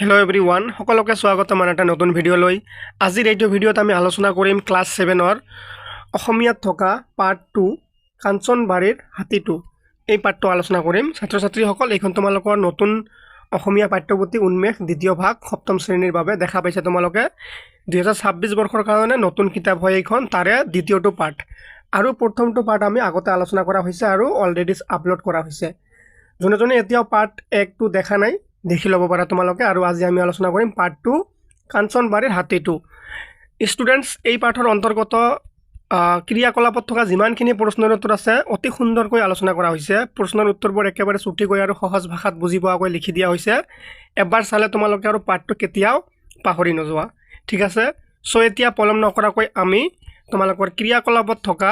Hello' everyone সকলোকে স্বাগতম এটা নতুন ভিডিঅ'লৈ। আজিৰ এইটো ভিডিঅ'ত আমি আলোচনা কৰিম ক্লাছ 7ৰ অসমীয়াত থকা পাৰ্ট 2 কাঞ্চনবাৰীৰ হাতীটো। এই পাৰ্টটো আলোচনা কৰিম। ছাত্ৰ ছাত্ৰীসকল, এইখন তোমালোকৰ নতুন অসমীয়া পাঠ্যপুথি উন্মেষ দ্বিতীয় ভাগ সপ্তম শ্ৰেণীৰ বাবে দেখা পাইছে। তোমালোকে 2026 বৰ্ষৰ কাৰণে নতুন কিতাপ হয় এইখন, তাৰে দ্বিতীয়টো পাৰ্ট। আৰু প্ৰথমটো পাৰ্ট আমি আগতে আলোচনা কৰা হৈছে আৰু অলৰেডি আপলোড কৰা হৈছে। যোনে যোনে এতিয়াও পাৰ্ট 1টো দেখা নাই দেখি ল'ব পাৰা তোমালোকে। আৰু আজি আমি আলোচনা কৰিম পাৰ্ট 2 কাঞ্চনবাৰীৰ হাতীটো। ষ্টুডেণ্টছ, এই পাঠৰ অন্তৰ্গত ক্ৰিয়াকলাপত থকা যিমানখিনি প্ৰশ্নৰ উত্তৰ আছে অতি সুন্দৰকৈ আলোচনা কৰা হৈছে। প্ৰশ্নৰ উত্তৰবোৰ একেবাৰে চুটিকৈ আৰু সহজ ভাষাত বুজি পোৱাকৈ লিখি দিয়া হৈছে। এবাৰ চালে তোমালোকে আৰু পাঠটো কেতিয়াও পাহৰি নোযোৱা, ঠিক আছে? চ' এতিয়া পলম নকৰাকৈ আমি তোমালোকৰ ক্ৰিয়াকলাপত থকা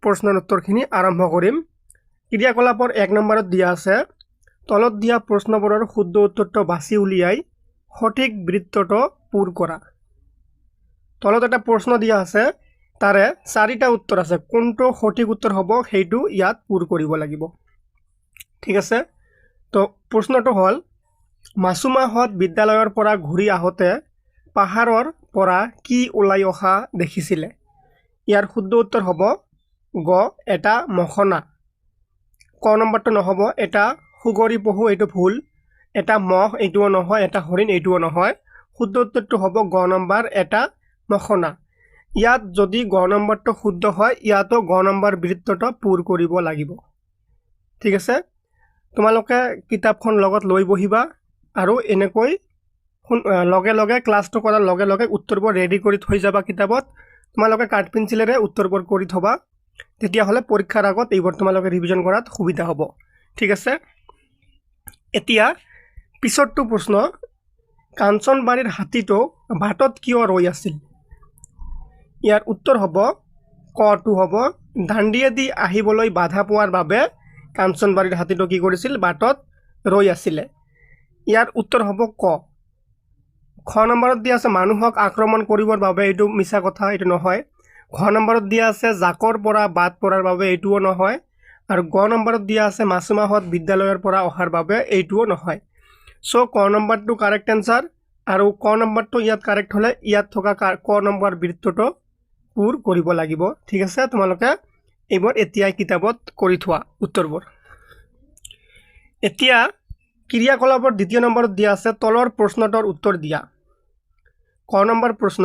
প্ৰশ্নৰ উত্তৰখিনি আৰম্ভ কৰিম। ক্ৰিয়াকলাপৰ 1 নম্বৰত দিয়া আছে, তলত দিয়া প্ৰশ্নবোৰৰ শুদ্ধ উত্তৰটো বাছি উলিয়াই সঠিক বৃত্তটো পূৰ কৰা। তলত এটা প্ৰশ্ন দিয়া আছে, তাৰে 4টা উত্তৰ আছে। কোনটো সঠিক উত্তৰ হ'ব সেইটো ইয়াত পূৰ কৰিব লাগিব, ঠিক আছে? তো প্ৰশ্নটো হ'ল, মাছুমাহত বিদ্যালয়ৰ পৰা ঘূৰি আহোঁতে পাহাৰৰ পৰা কি ওলাই অহা দেখিছিলে? ইয়াৰ শুদ্ধ উত্তৰ হ'ব গ, এটা মখনা। ক নম্বৰটো নহ'ব, এটা সুগৰি পহু, এইটো ভুল। এটা মহ, এইটোও নহয়। এটা হৰিণ, এইটোও নহয়। শুদ্ধ উত্তৰটো হ'ব গ নম্বৰ, এটা মখনা। ইয়াত যদি গ নম্বৰটো শুদ্ধ হয়, ইয়াতো গ নম্বৰ বৃত্তটো পূৰ কৰিব লাগিব, ঠিক আছে? তোমালোকে কিতাপখন লগত লৈ বহিবা আৰু এনেকৈ লগে লগে ক্লাছটো কৰাৰ লগে লগে উত্তৰবোৰ ৰেডি কৰি থৈ যাবা কিতাপত। তোমালোকে কাঠ পেঞ্চিলেৰে উত্তৰবোৰ কৰি থবা, তেতিয়াহ'লে পৰীক্ষাৰ আগত এইবোৰ তোমালোকে ৰিভিজন কৰাত সুবিধা হ'ব, ঠিক আছে? এতিয়া পিছৰটো প্ৰশ্ন, কাঞ্চনবাৰীৰ হাতীটো বাটত কিয় ৰৈ আছিল? ইয়াৰ উত্তৰ হ'ব কটো হ'ব, দাণ্ডিয়েদি আহিবলৈ বাধা পোৱাৰ বাবে কাঞ্চনবাৰীৰ হাতীটো কি কৰিছিল? বাটত ৰৈ আছিলে। ইয়াৰ উত্তৰ হ'ব ক। খ নম্বৰত দিয়া আছে, মানুহক আক্ৰমণ কৰিবৰ বাবে, এইটো মিছা কথা, এইটো নহয়। ঘ নম্বৰত দিয়া আছে, জাকৰ পৰা বাট পৰাৰ বাবে, এইটোও নহয়। আৰু গ নম্বৰত দিয়া আছে, মাছুমাহত বিদ্যালয়ৰ পৰা অহাৰ বাবে, এইটোও নহয়। চ' ক নম্বৰটো কাৰেক্ট এনচাৰ। আৰু ক নম্বৰটো ইয়াত কাৰেক্ট হ'লে ইয়াত থকা ক নম্বৰ বৃত্তটো পূৰ কৰিব লাগিব, ঠিক আছে? তোমালোকে এইবোৰ এতিয়াই কিতাপত কৰি থোৱা উত্তৰবোৰ। এতিয়া ক্ৰিয়াকলাপৰ 2য় নম্বৰত দিয়া আছে, তলৰ প্ৰশ্নটোৰ উত্তৰ দিয়া। ক নম্বৰ প্ৰশ্ন,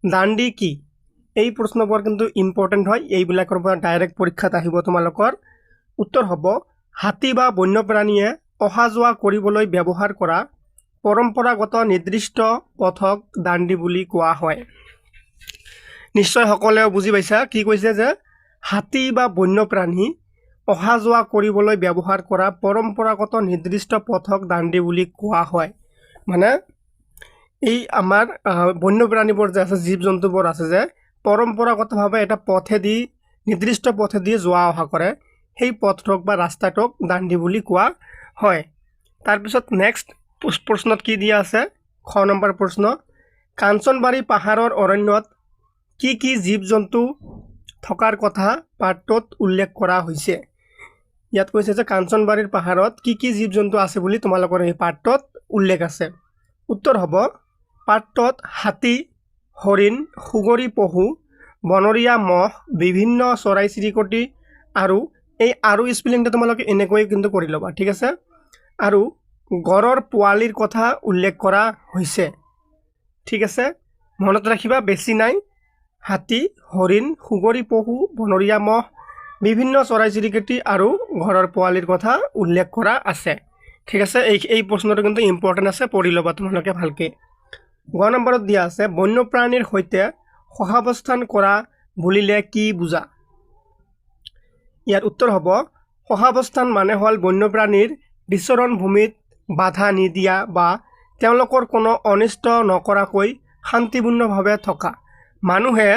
দাণ্ডি কি? এই প্ৰশ্নবোৰ কিন্তু ইম্পৰ্টেণ্ট হয়, এইবিলাকৰ পৰা ডাইৰেক্ট পৰীক্ষাত আহিব তোমালোকৰ। উত্তৰ হ'ব, হাতী বা বন্যপ্ৰাণীয়ে অহা যোৱা কৰিবলৈ ব্যৱহাৰ কৰা পৰম্পৰাগত নিৰ্দিষ্ট পথক দাণ্ডি বুলি কোৱা হয়। নিশ্চয় সকলোৱে বুজি পাইছা কি কৈছে, যে হাতী বা বন্যপ্ৰাণী অহা যোৱা কৰিবলৈ ব্যৱহাৰ কৰা পৰম্পৰাগত নিৰ্দিষ্ট পথক দাণ্ডি বুলি কোৱা হয়। মানে এই আমাৰ বন্যপ্ৰাণীবোৰ যে আছে, জীৱ জন্তুবোৰ আছে, যে পৰম্পৰাগতভাৱে এটা পথেদি, নিৰ্দিষ্ট পথেদি যোৱা অহা কৰে, সেই পথটোক বা ৰাস্তাটোক দাণ্ডি বুলি কোৱা হয়। তাৰপিছত নেক্সট প্ৰশ্নত কি দিয়া আছে, খ নম্বৰ প্ৰশ্ন, কাঞ্চনবাৰী পাহাৰৰ অৰণ্যত কি কি জীৱ জন্তু থকাৰ কথা পাঠটোত উল্লেখ কৰা হৈছে? ইয়াত কৈছে যে কাঞ্চনবাৰীৰ পাহাৰত কি কি জীৱ জন্তু আছে বুলি তোমালোকৰ এই পাঠটোত উল্লেখ আছে। উত্তৰ হ'ব, পাঠটোত হাতী, হৰিণ, সুগৰি পহু, বনৰীয়া মহ, বিভিন্ন চৰাই চিৰিকটি, আৰু এই আৰু স্পেলিংটো তোমালোকে এনেকৈ কিন্তু কৰি ল'বা, ঠিক আছে? আৰু গড়ৰ পোৱালিৰ কথা উল্লেখ কৰা হৈছে, ঠিক আছে? মনত ৰাখিবা, বেছি নাই। হাতী, হৰিণ, সুগৰি পহু, বনৰীয়া মহ, বিভিন্ন চৰাই চিৰিকটি আৰু ঘৰৰ পোৱালিৰ কথা উল্লেখ কৰা আছে, ঠিক আছে? এই প্ৰশ্নটো কিন্তু ইম্পৰ্টেণ্ট আছে, পঢ়ি ল'বা তোমালোকে ভালকৈ। গ নম্বৰত দিয়া আছে, বন্যপ্ৰাণীৰ সৈতে সহাৱস্থান কৰা বুলিলে কি বুজা? ইয়াৰ উত্তৰ হ'ব, সহাৱস্থান মানে হ'ল বন্যপ্ৰাণীৰ বিচৰণ ভূমিত বাধা নিদিয়া বা তেওঁলোকৰ কোনো অনিষ্ট নকৰাকৈ শান্তিপূৰ্ণভাৱে থকা। মানুহে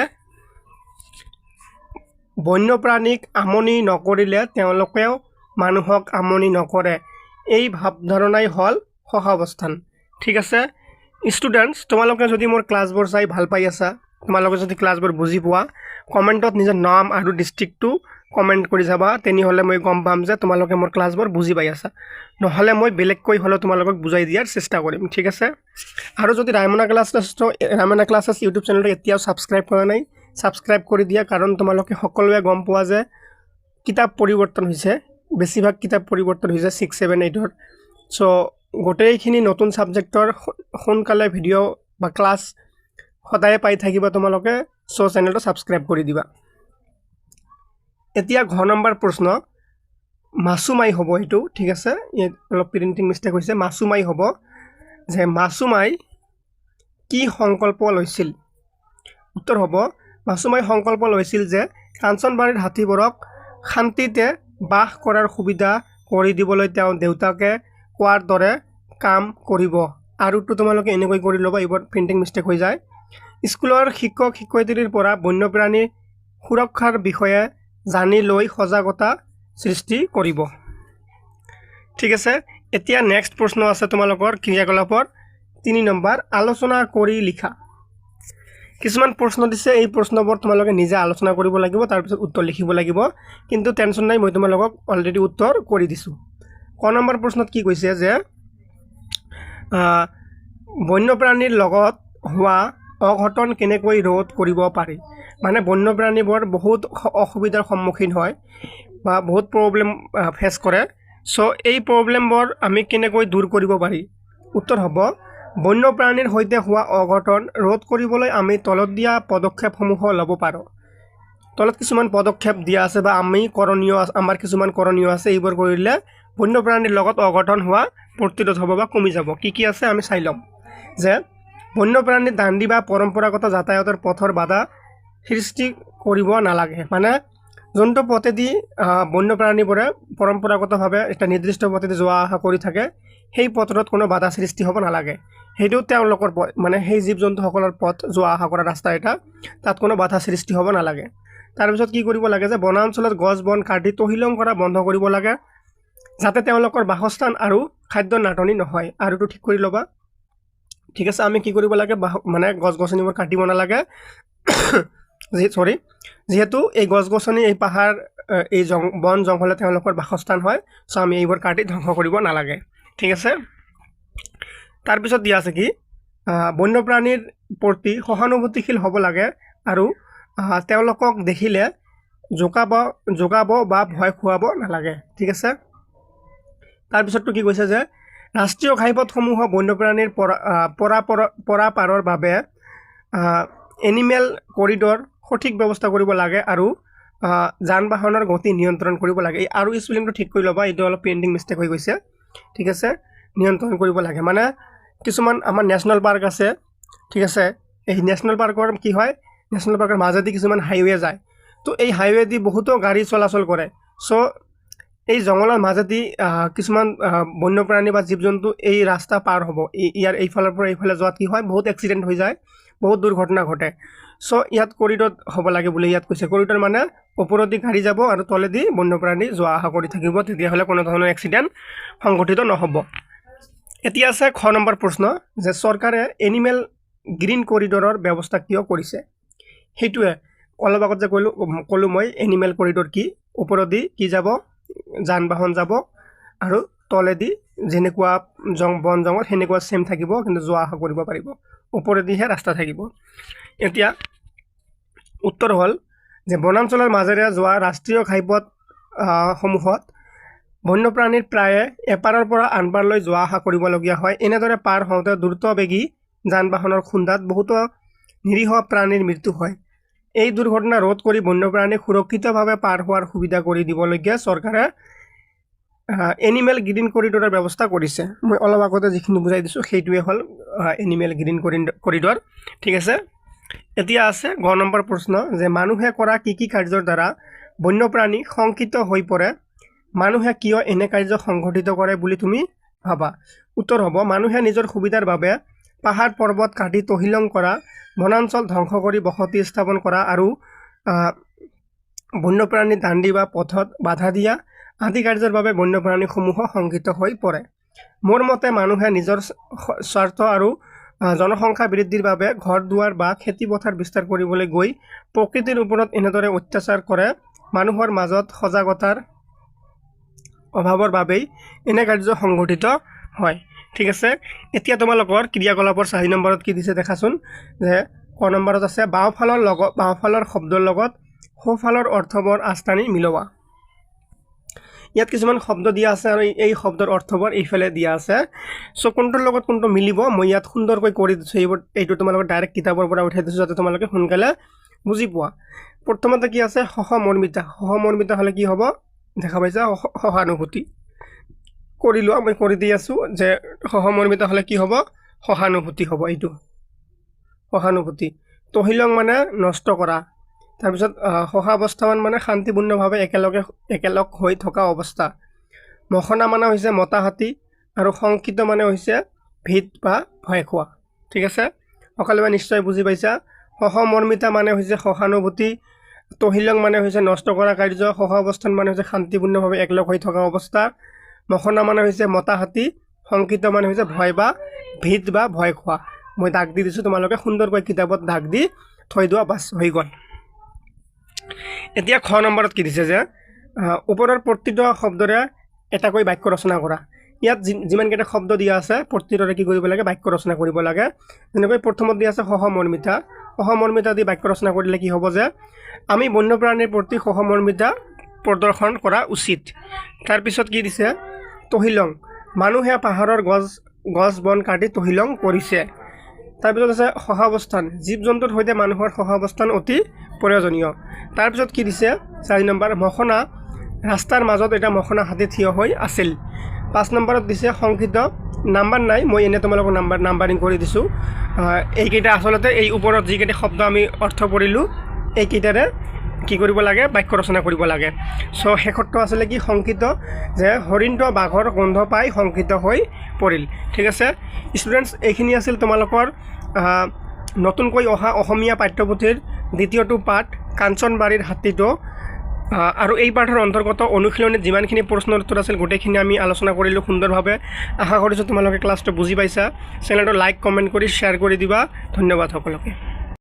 বন্যপ্ৰাণীক আমনি নকৰিলে তেওঁলোকেও মানুহক আমনি নকৰে, এই ভাৱধাৰণাই হ'ল সহাৱস্থান, ঠিক আছে? ষ্টুডেণ্টছ, তোমালোকে যদি মোৰ ক্লাছবোৰ চাই ভাল পাই আছা, তোমালোকে যদি ক্লাছবোৰ বুজি পোৱা, কমেণ্টত নিজৰ নাম আৰু ডিষ্ট্ৰিক্টটো কমেণ্ট কৰি যাবা, তেনেহ'লে মই গম পাম যে তোমালোকে মোৰ ক্লাছবোৰ বুজি পাই আছা। নহ'লে মই বেলেগকৈ হ'লেও তোমালোকক বুজাই দিয়াৰ চেষ্টা কৰিম, ঠিক আছে। আৰু যদি ৰাইমনা ক্লাছেছ ইউটিউব চেনেলটো এতিয়াও ছাবস্ক্ৰাইব কৰা নাই, ছাবস্ক্ৰাইব কৰি দিয়া, কাৰণ তোমালোকে সকলোৱে গম পোৱা যে কিতাপ পৰিৱৰ্তন হৈছে, বেছিভাগ কিতাপ পৰিৱৰ্তন হৈছে 6, 7, 8ৰ। চ' গোটেইখিনি নতুন ছাবজেক্টৰ সোনকালে ভিডিঅ' বা ক্লাছ সদায় পাই থাকিবা তোমালোকে। চ' চেনেলটো ছাবস্ক্ৰাইব কৰি দিবা। এতিয়া ঘ নম্বৰ প্ৰশ্ন, মাছুমাই হ'ব এইটো, ঠিক আছে। ইয়াত অলপ প্ৰিণ্টিং মিষ্টেক হৈছে। মাছুমাই হ'ব যে মাছুমাই কি সংকল্প লৈছিল? উত্তৰ হ'ব, মাছুমাই সংকল্প লৈছিল যে কাঞ্চনবাৰীৰ হাতীবোৰক শান্তিতে বাস কৰাৰ সুবিধা কৰি দিবলৈ তেওঁ দেউতাকে কোৱাৰ দৰে কাম কৰিব। আৰুটো তোমালোকে এনেকৈ কৰি ল'বা, এইবোৰ প্ৰিণ্টিং মিষ্টেক হৈ যায়। স্কুলৰ শিক্ষক শিক্ষয়িত্ৰীৰ পৰা বন্যপ্ৰাণী সুৰক্ষাৰ বিষয়ে জানি লৈ সজাগতা সৃষ্টি কৰিব। ঠিক আছে। এতিয়া নেক্সট প্ৰশ্ন আছে তোমালোকৰ ক্ৰিয়াকলাপৰ 3 নম্বৰ, আলোচনা কৰি লিখা। কিছুমান প্ৰশ্ন দিছে, এই প্ৰশ্নবোৰ তোমালোকে নিজে আলোচনা কৰিব লাগিব, তাৰপিছত উত্তৰ লিখিব লাগিব। কিন্তু টেনশ্যন নাই, মই তোমালোকক অলৰেডি উত্তৰ কৰি দিছোঁ। ক নম্বৰ প্ৰশ্নত কি কৈছে যে বন্যপ্ৰাণীৰ লগত হোৱা অঘটন কেনেকৈ ৰোধ কৰিব পাৰি? মানে বন্যপ্ৰাণীবোৰ বহুত অসুবিধাৰ সন্মুখীন হয় বা বহুত প্ৰব্লেম ফেচ কৰে। চ' এই প্ৰব্লেমবোৰ আমি কেনেকৈ দূৰ কৰিব পাৰি? উত্তৰ হ'ব, বন্যপ্ৰাণীৰ সৈতে হোৱা অঘটন ৰোধ কৰিবলৈ আমি তলত দিয়া পদক্ষেপসমূহ ল'ব পাৰোঁ। তলত কিছুমান পদক্ষেপ দিয়া আছে বা আমাৰ কিছুমান কৰণীয় আছে। এইবোৰ কৰিলে বন্যপ্ৰাণীৰ লগত অঘটন হোৱা প্ৰতিৰোধ হ'ব বা কমি যাব। কি কি আছে আমি চাই ল'ম। যে বন্যপ্ৰাণীৰ দাণ্ডি বা পৰম্পৰাগত যাতায়াতৰ পথৰ বাধা সৃষ্টি কৰিব নালাগে। মানে যোনটো পথেদি বন্যপ্ৰাণীবোৰে পৰম্পৰাগতভাৱে এটা নিৰ্দিষ্ট পথেদি যোৱা অহা কৰি থাকে, সেই পথত কোনো বাধা সৃষ্টি হ'ব নালাগে। সেইটো তেওঁলোকৰ পথ, মানে সেই জীৱ জন্তুসকলৰ পথ, যোৱা অহা কৰা ৰাস্তা এটা, তাত কোনো বাধা সৃষ্টি হ'ব নালাগে। তাৰপিছত কি কৰিব লাগে যে বনাঞ্চলত গছ বন কাটি তহিলং কৰা বন্ধ কৰিব লাগে, যাতে তেওঁলোকৰ বাসস্থান আৰু খাদ্যৰ নাটনি নহয়। আৰুটো ঠিক কৰি ল'বা। ঠিক আছে। আমি কি কৰিব লাগে, মানে গছ গছনিবোৰ কাটিব নালাগে। যিহেতু এই গছ গছনি, এই পাহাৰ, এই বন জংঘলে তেওঁলোকৰ বাসস্থান হয়। চ' আমি এইবোৰ কাটি ধ্বংস কৰিব নালাগে। ঠিক আছে। তাৰপিছত দিয়া আছে কি, বন্যপ্ৰাণীৰ প্ৰতি সহানুভূতিশীল হ'ব লাগে আৰু তেওঁলোকক দেখিলে জোকাব বা ভয় খুৱাব নালাগে। ঠিক আছে। তাৰপিছতটো কি কৈছে যে ৰাষ্ট্ৰীয় ঘাইপথসমূহ বন্যপ্ৰাণীৰ পৰাপাৰৰ বাবে এনিমেল কৰিডৰ সঠিক ব্যৱস্থা কৰিব লাগে আৰু যান বাহনৰ গতি নিয়ন্ত্ৰণ কৰিব লাগে। আৰু স্পেলিংটো ঠিক কৰি ল'বা, এইটো অলপ প্ৰিণ্টিং মিষ্টেক হৈ গৈছে। ঠিক আছে। নিয়ন্ত্ৰণ কৰিব লাগে, মানে কিছুমান আমাৰ নেশ্যনেল পাৰ্ক আছে। ঠিক আছে। এই নেশ্যনেল পাৰ্কৰ কি হয়, নেশ্যনেল পাৰ্কৰ মাজেদি কিছুমান হাইৱে যায়। তো এই হাইৱেদি বহুতো গাড়ী চলাচল কৰে। চ' এই জংঘলৰ মাজেদি কিছুমান বন্যপ্ৰাণী বা জীৱ জন্তু এই ৰাস্তা পাৰ হ'ব, ইয়াৰ এইফালৰ পৰা এইফালে যোৱাত কি হয়, বহুত এক্সিডেণ্ট হৈ যায়, বহুত দুৰ্ঘটনা ঘটে। চ' ইয়াত কৰিডৰ হ'ব লাগে বুলি ইয়াত কৈছে। কৰিডৰ মানে ওপৰেদি গাড়ী যাব আৰু তলেদি বন্যপ্ৰাণী যোৱা অহা কৰি থাকিব, তেতিয়াহ'লে কোনো ধৰণৰ এক্সিডেণ্ট সংঘটিত নহ'ব। এতিয়া আছে খ নম্বৰ প্ৰশ্ন, যে চৰকাৰে এনিমেল গ্ৰীণ কৰিডৰৰ ব্যৱস্থা কিয় কৰিছে? সেইটোৱে অলপ আগত যে ক'লোঁ মই, এনিমেল কৰিডৰ কি, ওপৰেদি কি যাব, যান বাহন যাব, আৰু তলেদি যেনেকুৱা বন জংঘল সেনেকুৱা চেম থাকিব, কিন্তু যোৱা অহা কৰিব পাৰিব, ওপৰেদিহে ৰাস্তা থাকিব। এতিয়া উত্তৰ হ'ল যে বনাঞ্চলৰ মাজেৰে যোৱা ৰাষ্ট্ৰীয় ঘাইপথ সমূহত বন্যপ্ৰাণীৰ প্ৰায়ে এপাৰৰ পৰা আনপাৰলৈ যোৱা অহা কৰিবলগীয়া হয়। এনেদৰে পাৰ হওঁতে দ্ৰুতবেগী যান বাহনৰ খুন্দাত বহুতো নিৰীহ প্ৰাণীৰ মৃত্যু হয়। এই দুৰ্ঘটনা ৰোধ কৰি বন্যপ্ৰাণীক সুৰক্ষিতভাৱে পাৰ হোৱাৰ সুবিধা কৰি দিবলৈকে চৰকাৰে এনিমেল গ্ৰীণ কৰিডৰৰ ব্যৱস্থা কৰিছে। মই অলপ আগতে যিখিনি বুজাই দিছোঁ সেইটোৱে হ'ল এনিমেল গ্ৰীণ কৰিডৰ। ঠিক আছে। এতিয়া আছে গ নম্বৰ প্ৰশ্ন, যে মানুহে কৰা কি কি কাৰ্যৰ দ্বাৰা বন্যপ্ৰাণী শংকিত হৈ পৰে? মানুহে কিয় এনে কাৰ্য সংঘটিত কৰে বুলি তুমি ভাবা? উত্তৰ হ'ব, মানুহে নিজৰ সুবিধাৰ বাবে পাহাৰ পৰ্বত কাটি তহিলং কৰা, বনাঞ্চল ধ্বংস কৰি বসতি স্থাপন কৰা আৰু বন্যপ্ৰাণী দাণ্ডি বা পথত বাধা দিয়া আদি কাৰ্যৰ বাবে বন্যপ্ৰাণীসমূহ শংকিত হৈ পৰে। মোৰ মতে মানুহে নিজৰ স্বাৰ্থ আৰু জনসংখ্যা বৃদ্ধিৰ বাবে ঘৰ দুৱাৰ বা খেতি পথাৰ বিস্তাৰ কৰিবলৈ গৈ প্ৰকৃতিৰ ওপৰত এনেদৰে অত্যাচাৰ কৰে, মানুহৰ মাজত সজাগতাৰ অভাৱৰ বাবেই এনে কাৰ্য সংঘটিত হয়। ঠিক আছে, এতিয়া তোমালোকৰ ক্ৰিয়াকলাপৰ 4 নম্বৰত কি দিছে দেখাচোন। যে ক নম্বৰত আছে বাওঁফালৰ শব্দৰ লগত সোঁফালৰ অৰ্থবোৰ আস্থানি মিলোৱা। ইয়াত কিছুমান শব্দ দিয়া আছে আৰু এই শব্দৰ অৰ্থবোৰ এইফালে দিয়া আছে। চ' কোনটোৰ লগত কোনটো মিলিব মই ইয়াত সুন্দৰকৈ কৰি দিছোঁ। এইটো তোমালোকে ডাইৰেক্ট কিতাপৰ পৰা উঠাই দিছোঁ যাতে তোমালোকে সোনকালে বুজি পোৱা। প্ৰথমতে কি আছে সহমৰ্মিতা। সহমৰ্মিতা হ'লে কি হ'ব দেখা পাইছা সহানুভূতি। কৰি লোৱা, মই কৰি দি আছোঁ যে সহমৰ্মিতা হ'লে কি হ'ব সহানুভূতি হ'ব। এইটো সহানুভূতি। তহিলং মানে নষ্ট কৰা। তাৰপিছত সহাৱস্থাৱান মানে শান্তিপূৰ্ণভাৱে একেলগ হৈ থকা অৱস্থা। মখনা মানে হৈছে মতা হাতী আৰু শংকিত মানে হৈছে ভীত বা ভয় খোৱা। ঠিক আছে, সকলোৱে নিশ্চয় বুজি পাইছা। সহমৰ্মিতা মানে হৈছে সহানুভূতি, তহিলং মানে হৈছে নষ্ট কৰা কাৰ্য, সহাৱস্থান মানে হৈছে শান্তিপূৰ্ণভাৱে একেলগ হৈ থকা অৱস্থা, মখনা মানে হৈছে মতা হাতী, শংকিত মানে হৈছে ভয় বা ভীত বা ভয় খোৱা। মই দাগ দি দিছোঁ, তোমালোকে সুন্দৰকৈ কিতাপত দাগ দি থৈ দিয়া, বাছ হৈ গ'ল। এতিয়া খ নম্বৰত কি দিছে যে ওপৰৰ প্ৰতিটো শব্দৰে এটাকৈ বাক্য ৰচনা কৰা। ইয়াত যিমানকেইটা শব্দ দিয়া আছে প্ৰতিটোৰে কি কৰিব লাগে বাক্য ৰচনা কৰিব লাগে। যেনেকৈ প্ৰথমত দিয়া আছে সহমৰ্মিতা। সহমৰ্মিতা দি বাক্য ৰচনা কৰিলে কি হ'ব যে আমি বন্যপ্ৰাণীৰ প্ৰতি সহমৰ্মিতা প্ৰদৰ্শন কৰা উচিত। তাৰপিছত কি দিছে তহিলং, মানুহে পাহাৰৰ গছ বন কাটি তহিলং কৰিছে। তাৰপিছত আছে সহাৱস্থান, জীৱ জন্তুৰ সৈতে মানুহৰ সহাৱস্থান অতি প্ৰয়োজনীয়। তাৰপিছত কি দিছে 4 নম্বৰ, মখনা, ৰাস্তাৰ মাজত এটা মখনা হাতী থিয় হৈ আছিল। 5 নম্বৰত দিছে শংকিত, নাম্বাৰ নাই, মই এনে তোমালোকক নাম্বাৰিং কৰি দিছোঁ। এইকেইটা আচলতে এই ওপৰত যিকেইটা শব্দ আমি অৰ্থ কৰিলোঁ এইকেইটাৰে কি কৰিব লাগে বাক্য ৰচনা কৰিব লাগে। চ' শেষতটো আছিলে কি শংকিত, যে হৰিণটো বাঘৰ গোন্ধ পাই শংকিত হৈ পৰিল। ঠিক আছে ষ্টুডেণ্টছ, এইখিনি আছিল তোমালোকৰ নতুনকৈ অহা অসমীয়া পাঠ্যপুথিৰ দ্বিতীয়টো পাঠ কাঞ্চনবাৰীৰ হাতীটো। আৰু এই পাঠৰ অন্তৰ্গত অনুশীলনীত যিমানখিনি প্ৰশ্নৰ উত্তৰ আছিল গোটেইখিনি আমি আলোচনা কৰিলোঁ সুন্দৰভাৱে। আশা কৰিছোঁ তোমালোকে ক্লাছটো বুজি পাইছা। চেনেলটো লাইক কমেণ্ট কৰি শ্বেয়াৰ কৰি দিবা। ধন্যবাদ সকলোকে।